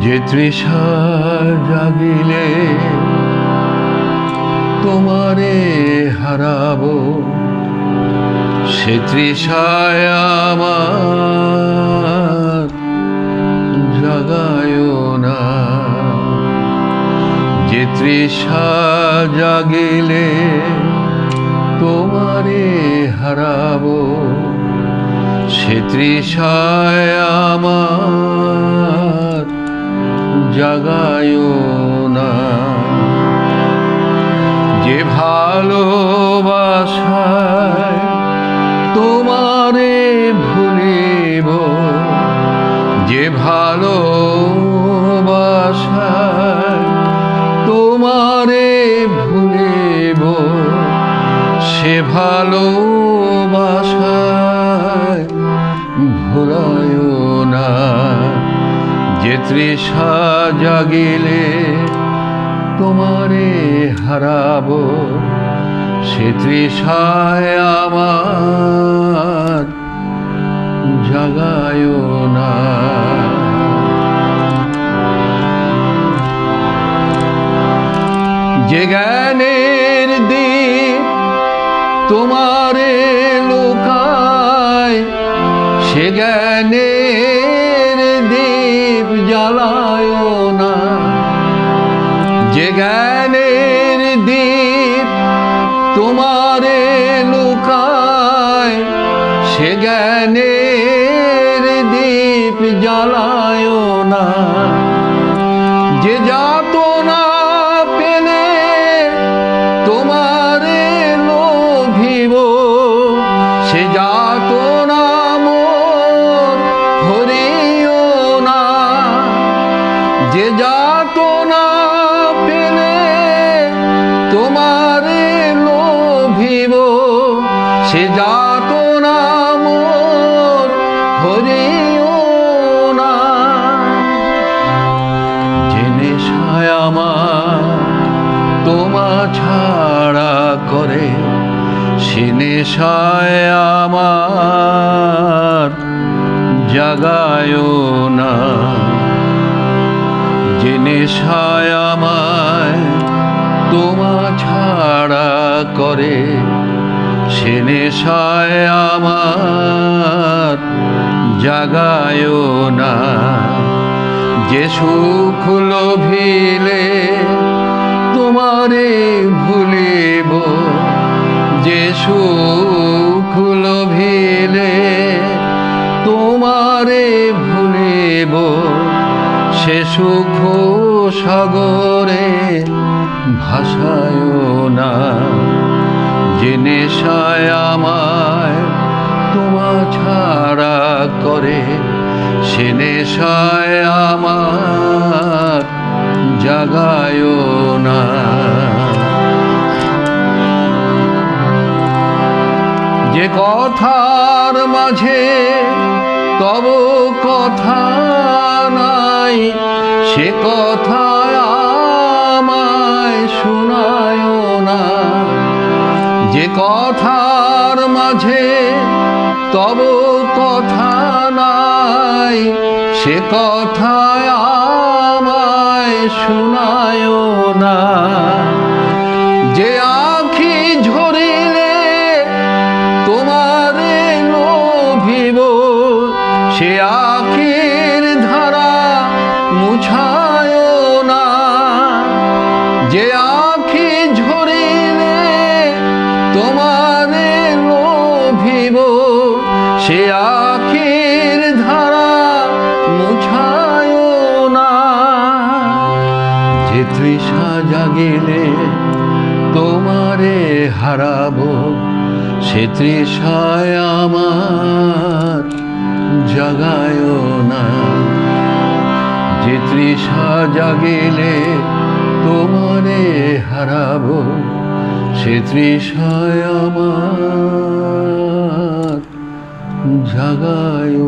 যে তৃষা জাগিলে তোমারে হারাবো, সে তৃষায় আমার জাগায় না। যে তৃষা জাগিলে তোমারে হারাবো, সে তৃষায় আমার জাগায় না। যে ভালোবাসায় তোমারে ভুলিব, যে ভালোবাসায় তোমারে ভুলিব, সে ভালোবাসায় ভুলায় না। যে তৃষা জাগিলে তোমারে হারাবো, সে তৃষায় আমার জাগায় না। যে জ্ঞানের দীপ তোমারে লুকায়, সে জ্ঞানের দীপ জ্বালায় না। যে জ্ঞানের দীপ তোমারে লুকায়, সে জ্ঞানের দীপ জ্বালায় না। যে যাতনা পেলে তোমারে লোভিব, সে যাতনা মোর হরিও না। যে যাতনা পেলে তোমারে লোভিব, সে যাতনা মোর হরিও না। যে নেশায় আমার তোমা ছাড়া করে, সে নেশায় আমার জাগায় না। যে নেশায় আমায় তোমা ছাড়া করে, সে নেশায় আমার জাগায় না। যে সুখ লোভিলে তোমারে ভুলিব, যে সুখ লোভিলে তোমারে ভুলিব, সে সুখ সাগরে ভাসায় না। যে নেশায় আমায় তোমা ছাড়া করে, সে নেশায় আমার জাগায় না। যে কথার মাঝে তব কথা নাই, সে কথা আমায় শোনায় না। যে কথার মাঝে তব কথা নাই, সে কথা আমায় শোনায় না। যে আঁখি ঝরিলে তোমারে লোভিব, সে আঁখির ধারা মুছায় না। যে আঁখি ঝরিলে তোমারে লোভিব, সে আঁখির ধারা মুছায় না। যে তৃষা জাগিলে তোমারে হারাবো, সে তৃষায় আমার জাগায় না। যে তৃষা জাগিলে তোমারে হারাবো, সে তৃষায় আমার জাগায়